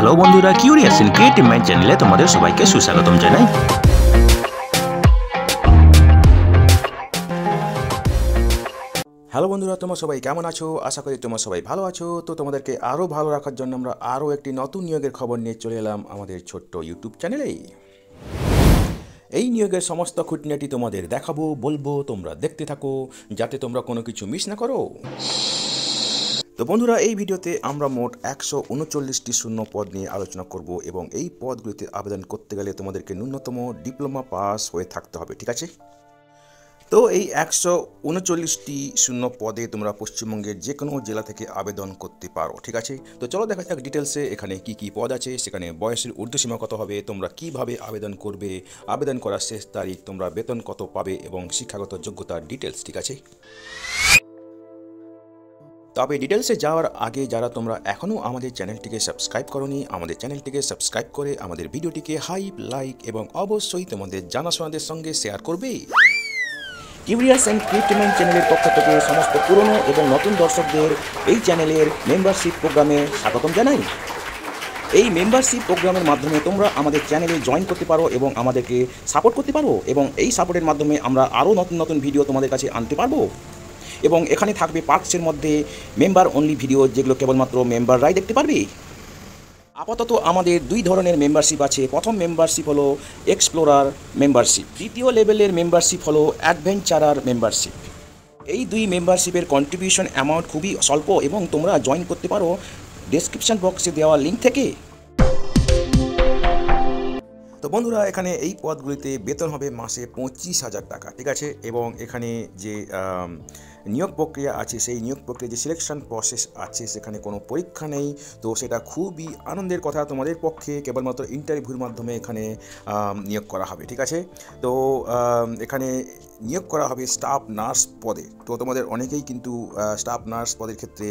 Hello বন্ধুরা, curious in creative mind চ্যানেলে তোমাদের সবাইকে সুস্বাগতম জানাই। হ্যালো বন্ধুরা, তোমরা সবাই কেমন আছো? আশা করি তোমরা সবাই ভালো আছো। তো তোমাদেরকে আরও ভালো রাখার জন্য আমরা আরও একটি নতুন নিয়োগের খবর নিয়ে চলে এলাম আমাদের ছোট্ট ইউটিউব চ্যানেলেই। এই নিয়োগের সমস্ত খুঁটিনাটি তোমাদের দেখাবো, বলবো, তোমরা দেখতে থাকো যাতে তোমরা কোনো কিছু মিস না করো। তো বন্ধুরা, এই ভিডিওতে আমরা মোট 139টি শূন্য পদ নিয়ে আলোচনা করব এবং এই পদগুলিতে আবেদন করতে গেলে তোমাদেরকে ন্যূনতম ডিপ্লোমা পাস হয়ে থাকতে হবে, ঠিক আছে? তো এই 139টি শূন্য পদে তোমরা পশ্চিমবঙ্গের যে কোনো জেলা থেকে আবেদন করতে পারো, ঠিক আছে? তো চলো দেখা যাক ডিটেলসে এখানে কি কি পদ আছে, সেখানে বয়সের ঊর্ধ্বসীমা কত হবে, তোমরা কিভাবে আবেদন করবে, আবেদন করার শেষ তারিখ, তোমরা বেতন কত পাবে এবং শিক্ষাগত যোগ্যতার ডিটেলস, ঠিক আছে? তবে ডিটেলসে যাওয়ার আগে যারা তোমরা এখনও আমাদের চ্যানেলটিকে সাবস্ক্রাইব করোনি, আমাদের চ্যানেলটিকে সাবস্ক্রাইব করে আমাদের ভিডিওটিকে হাইপ, লাইক এবং অবশ্যই তোমাদের জানাশোনাদের সঙ্গে শেয়ার করবে। কিউরিয়াস অ্যান্ড ক্রিয়েটিভ মাইন্ড চ্যানেলের পক্ষ থেকে সমস্ত পুরনো এবং নতুন দর্শকদের এই চ্যানেলের মেম্বারশিপ প্রোগ্রামে স্বাগতম জানাই। এই মেম্বারশিপ প্রোগ্রামের মাধ্যমে তোমরা আমাদের চ্যানেলে জয়েন করতে পারো এবং আমাদেরকে সাপোর্ট করতে পারো এবং এই সাপোর্টের মাধ্যমে আমরা আরও নতুন নতুন ভিডিও তোমাদের কাছে আনতে পারবো। এবং এখানে থাকবে পার্কসের মধ্যে মেম্বার অনলি ভিডিও, যেগুলো কেবলমাত্র মেম্বাররাই দেখতে পারবে। আপাতত আমাদের দুই ধরনের মেম্বারশিপ আছে। প্রথম মেম্বারশিপ হলো এক্সপ্লোরার মেম্বারশিপ, দ্বিতীয় লেভেলের মেম্বারশিপ হলো অ্যাডভেঞ্চারার মেম্বারশিপ। এই দুই মেম্বারশিপের কন্ট্রিবিউশন অ্যামাউন্ট খুবই স্বল্প এবং তোমরা জয়েন করতে পারো ডেসক্রিপশন বক্সে দেওয়া লিঙ্ক থেকে। তো বন্ধুরা, এখানে এই পদগুলিতে বেতন হবে মাসে 25,000 টাকা, ঠিক আছে? এবং এখানে যে নিয়োগ প্রক্রিয়া আছে, সেই নিয়োগ প্রক্রিয়া যে সিলেকশন প্রসেস আছে, সেখানে কোনো পরীক্ষা নেই। তো সেটা খুবই আনন্দের কথা তোমাদের পক্ষে, কেবলমাত্র ইন্টারভিউর মাধ্যমে এখানে নিয়োগ করা হবে, ঠিক আছে? তো এখানে নিয়োগ করা হবে স্টাফ নার্স পদে। তো তোমাদের অনেকেই কিন্তু স্টাফ নার্স পদের ক্ষেত্রে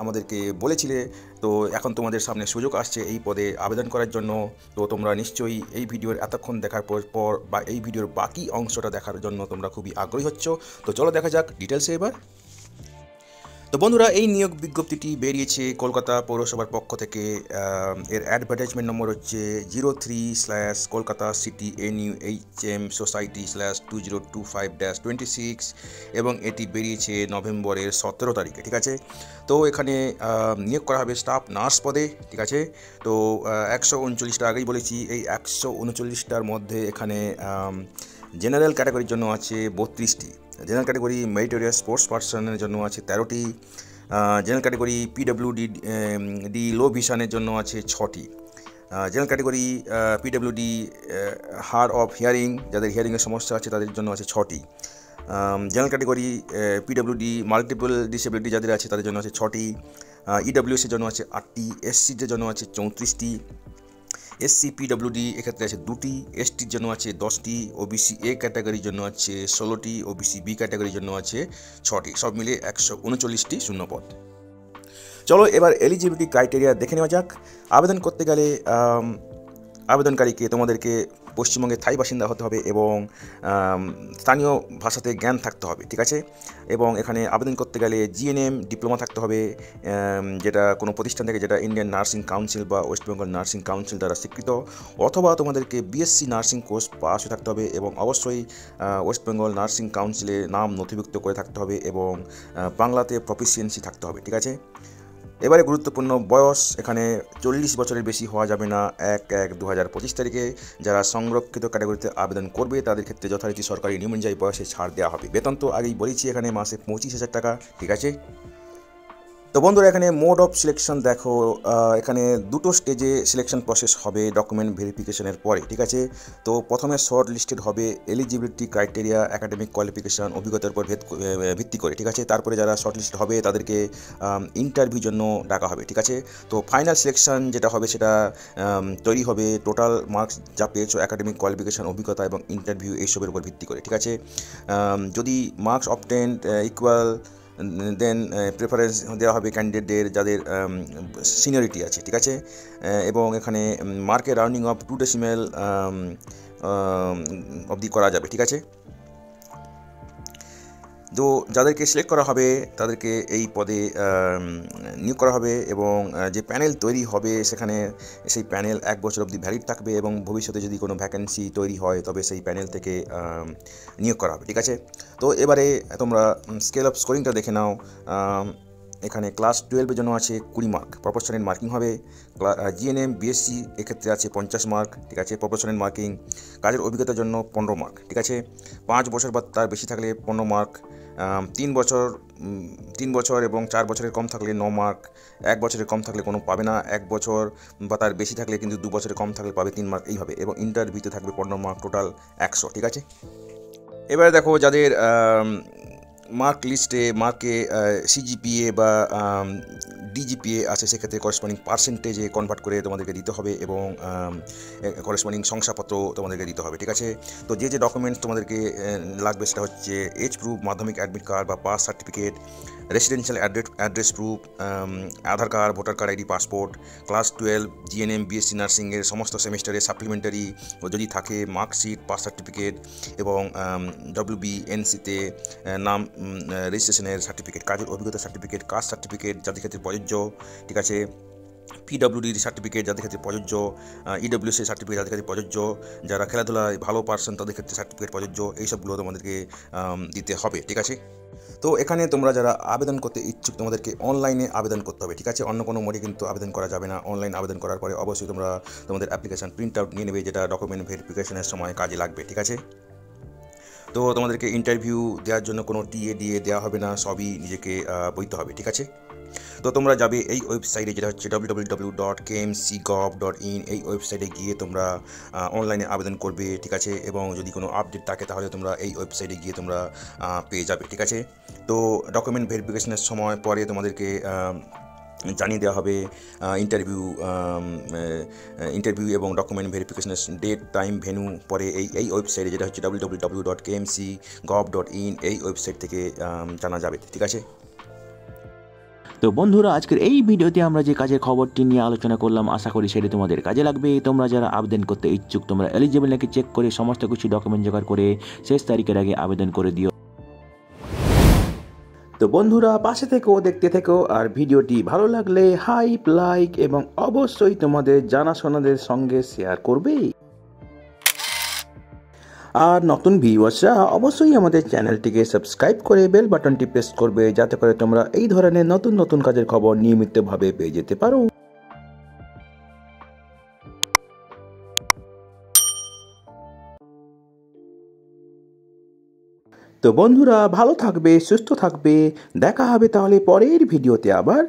আমাদেরকে বলেছিলে। তো এখন তোমাদের সামনে সুযোগ আসছে এই পদে আবেদন করার জন্য। তো তোমরা নিশ্চয়ই এই ভিডিওর এতক্ষণ দেখার পর বা এই ভিডিওর বাকি অংশটা দেখার জন্য তোমরা খুবই আগ্রহী হচ্ছ। তো চলো দেখা যাক ডিটেলসে এবার। তো বন্ধুরা, এই নিয়োগ বিজ্ঞপ্তিটি বেরিয়েছে কলকাতা পৌরসভার পক্ষ থেকে। এর অ্যাডভার্টাইজমেন্ট নম্বর হচ্ছে 03/কলকাতা সিটি NUHM সোসাইটি/2025-26 এবং এটি বেরিয়েছে নভেম্বরের 17 তারিখে, ঠিক আছে? তো এখানে নিয়োগ করা হবে স্টাফ নার্স পদে, ঠিক আছে? তো 139টা আগেই বলেছি। এই 139টার মধ্যে এখানে জেনারেল ক্যাটাগরির জন্য আছে 32টি, জেনারেল ক্যাটাগরি মেরিটোরিয়াস স্পোর্টস পার্সনের জন্য আছে 13টি, জেনারেল ক্যাটাগরি PWD লো ভিশনের জন্য আছে 6টি, general category PWD hard of hearing, যাদের হিয়ারিংয়ের সমস্যা আছে তাদের জন্য আছে 6টি, general category PWD multiple disability যাদের আছে তাদের জন্য আছে 6টি, EWS এর জন্য আছে 8টি, SCদের জন্য আছে 34টি, SC PWD এক্ষেত্রে আছে 2টি, STর জন্য আছে 10টি, OBC A ক্যাটাগরির জন্য আছে 16টি, OBC B ক্যাটাগরির জন্য আছে 6টি, সব মিলে 139টি শূন্যপদ। চলো এবার এলিজিবিলিটি ক্রাইটেরিয়া দেখে নেওয়া যাক। আবেদন করতে গেলে আবেদনকারীকে তোমাদেরকে পশ্চিমবঙ্গের স্থায়ী বাসিন্দা হতে হবে এবং স্থানীয় ভাষাতে জ্ঞান থাকতে হবে, ঠিক আছে? এবং এখানে আবেদন করতে গেলে GNM ডিপ্লোমা থাকতে হবে, যেটা কোনো প্রতিষ্ঠান থেকে, যেটা ইন্ডিয়ান নার্সিং কাউন্সিল বা ওয়েস্ট বেঙ্গল নার্সিং কাউন্সিল দ্বারা স্বীকৃত, অথবা তোমাদেরকে BSc নার্সিং কোর্স পাস হয়ে থাকতে হবে এবং অবশ্যই ওয়েস্ট বেঙ্গল নার্সিং কাউন্সিলে নাম নথিভুক্ত করে থাকতে হবে এবং বাংলাতে প্রফিসিয়েন্সি থাকতে হবে, ঠিক আছে? এবারে গুরুত্বপূর্ণ বয়স, এখানে 40 বছরের বেশি হওয়া যাবে না 1/1/2025 তারিখে। যারা সংরক্ষিত ক্যাটাগরিতে আবেদন করবে তাদের ক্ষেত্রে যথারীতি সরকারি নিয়ম অনুযায়ী বয়সে ছাড় দেওয়া হবে। বেতন তো আগেই বলেছি, এখানে মাসে 25,000 টাকা, ঠিক আছে? তো বন্ধুরা, এখানে মোড অফ সিলেকশন দেখো। এখানে দুটো স্টেজে সিলেকশন প্রসেস হবে ডকুমেন্ট ভেরিফিকেশনের পরে, ঠিক আছে? তো প্রথমে শর্ট লিস্টেড হবে এলিজিবিলিটি ক্রাইটেরিয়া, একাডেমিক কোয়ালিফিকেশান, অভিজ্ঞতার উপর ভিত্তি করে, ঠিক আছে? তারপরে যারা শর্ট লিস্টেড হবে তাদেরকে ইন্টারভিউ জন্য ডাকা হবে, ঠিক আছে? তো ফাইনাল সিলেকশন যেটা হবে সেটা তৈরি হবে টোটাল মার্কস যা পেয়েছো, একাডেমিক কোয়ালিফিকেশান, অভিজ্ঞতা এবং ইন্টারভিউ এইসবের উপর ভিত্তি করে, ঠিক আছে? যদি মার্কস অবটেন্ড ইকুয়াল, দেন প্রেফারেন্স দেওয়া হবে ক্যান্ডিডেটদের যাদের সিনিয়রিটি আছে, ঠিক আছে? এবং এখানে মার্কের রাউন্ডিং অফ 2 ডেসিমেল অবধি করা যাবে, ঠিক আছে? তো যাদেরকে সিলেক্ট করা হবে তাদেরকে এই পদে নিয়োগ করা হবে এবং যে প্যানেল তৈরি হবে সেখানে সেই প্যানেল 1 বছর অবধি ভ্যালিড থাকবে এবং ভবিষ্যতে যদি কোনো ভ্যাকেন্সি তৈরি হয় তবে সেই প্যানেল থেকে নিয়োগ করা হবে, ঠিক আছে। তো এবারে তোমরা স্কেল অফ স্কোরিংটা দেখে নাও। এখানে ক্লাস 12-এর জন্য আছে 20 মার্ক, প্রপোর্শনাল মার্কিং হবে। জিএনএম বিএসসি এক্ষেত্রে আছে 50 মার্ক, ঠিক আছে, প্রপোর্শনাল মার্কিং। কাজের অভিজ্ঞতার জন্য 15 মার্ক, ঠিক আছে। 5 বছর বা তার বেশি থাকলে 15 মার্ক, 3 বছর এবং 4 বছরের কম থাকলে 9 মার্ক, 1 বছরের কম থাকলে কোনো পাবে না, 1 বছর বা তার বেশি থাকলে কিন্তু 2 বছরের কম থাকলে পাবে 3 মার্ক, এইভাবে। এবং ইন্টারভিউতে থাকবে 15 মার্ক, টোটাল 100, ঠিক আছে। এবারে দেখো যাদের মার্ক লিস্টে মার্কে সিজিপিএ বা ডিজিপিএ আছে সেক্ষেত্রে করেসপন্ডিং পার্সেন্টেজে কনভার্ট করে তোমাদেরকে দিতে হবে এবং করেসপন্ডিং শংসাপত্র তোমাদেরকে দিতে হবে, ঠিক আছে। তো যে ডকুমেন্টস তোমাদেরকে লাগবে সেটা হচ্ছে এজ প্রুফ, মাধ্যমিক অ্যাডমিট কার্ড বা pass certificate, residential address proof, Aadhaar card, voter card ID, passport, class 12 GNM BSc নার্সিংয়ের সমস্ত সেমিস্টারে সাপ্লিমেন্টারি যদি থাকে, মার্কশিট, পাস সার্টিফিকেট এবং WBNCতে নাম রেজিস্ট্রেশনের সার্টিফিকেট, কাজের অভিজ্ঞতা সার্টিফিকেট, কাস্ট সার্টিফিকেট যাদের ক্ষেত্রে প্রযোজ্য, ঠিক আছে, PWD সার্টিফিকেট যাদের ক্ষেত্রে প্রযোজ্য, EWC সার্টিফিকেট যাদের ক্ষেত্রে প্রযোজ্য, যারা খেলাধুলায় ভালো পার্সন তাদের ক্ষেত্রে সার্টিফিকেট প্রযোজ্য, এইসবগুলো তোমাদেরকে দিতে হবে, ঠিক আছে। তো এখানে তোমরা যারা আবেদন করতে ইচ্ছুক তোমাদেরকে অনলাইনে আবেদন করতে হবে, ঠিক আছে। অন্য কোনো মোডে কিন্তু আবেদন করা যাবে না। অনলাইন আবেদন করার পরে অবশ্যই তোমরা তোমাদের অ্যাপ্লিকেশান প্রিন্ট আউট নিয়ে নেবে, যেটা ডকুমেন্ট ভেরিফিকেশনের সময় কাজে লাগবে, ঠিক আছে। তো তোমাদেরকে ইন্টারভিউ দেওয়ার জন্য কোনো টিএ দিয়ে দেওয়া হবে না, সবই নিজেকে বইতে হবে, ঠিক আছে। তো তোমরা যাবে এই ওয়েবসাইটে, যেটা হচ্ছে www.kmcgov.in। এই ওয়েবসাইটে গিয়ে তোমরা অনলাইনে আবেদন করবে, ঠিক আছে। এবং যদি কোনো আপডেট থাকে তাহলে তোমরা এই ওয়েবসাইটে গিয়ে তোমরা পেয়ে যাবে, ঠিক আছে। তো ডকুমেন্ট ভেরিফিকেশনের সময় পরে তোমাদেরকে জানিয়ে দেওয়া হবে ইন্টারভিউ এবং ডকুমেন্ট ভেরিফিকেশনের ডেট, টাইম, ভেন্যু পরে এই ওয়েবসাইটে, যেটা হচ্ছে www.kmcgov.in। এই ওয়েবসাইট থেকে জানা যাবে, ঠিক আছে। তো বন্ধুরা, আজকের এই ভিডিওতে আমরা যে কাজের খবরটি নিয়ে আলোচনা করলাম, আশা করি সেটি তোমাদের কাজে লাগবে। তোমরা যারা আবেদন করতে ইচ্ছুক তোমরা এলিজিবল নাকি চেক করে সমস্ত কিছু ডকুমেন্ট জোগাড় করে শেষ তারিখের আগে আবেদন করে দিও। তো বন্ধুরা, পাশে থেকো, দেখতে থেকো, আর ভিডিওটি ভালো লাগলে হাইপ, লাইক এবং অবশ্যই তোমাদের জানাশোনাদের সঙ্গে শেয়ার করবে। আর নতুন ভিউয়ার্সরা অবশ্যই আমাদের চ্যানেলটিকে সাবস্ক্রাইব করে বেল বাটনটি প্রেস করবে, যাতে করে তোমরা এই ধরনের নতুন নতুন কাজের খবর নিয়মিতভাবে পেয়ে যেতে পারো। তো বন্ধুরা, ভালো থাকবে, সুস্থ থাকবে, দেখা হবে তাহলে পরের ভিডিওতে আবার।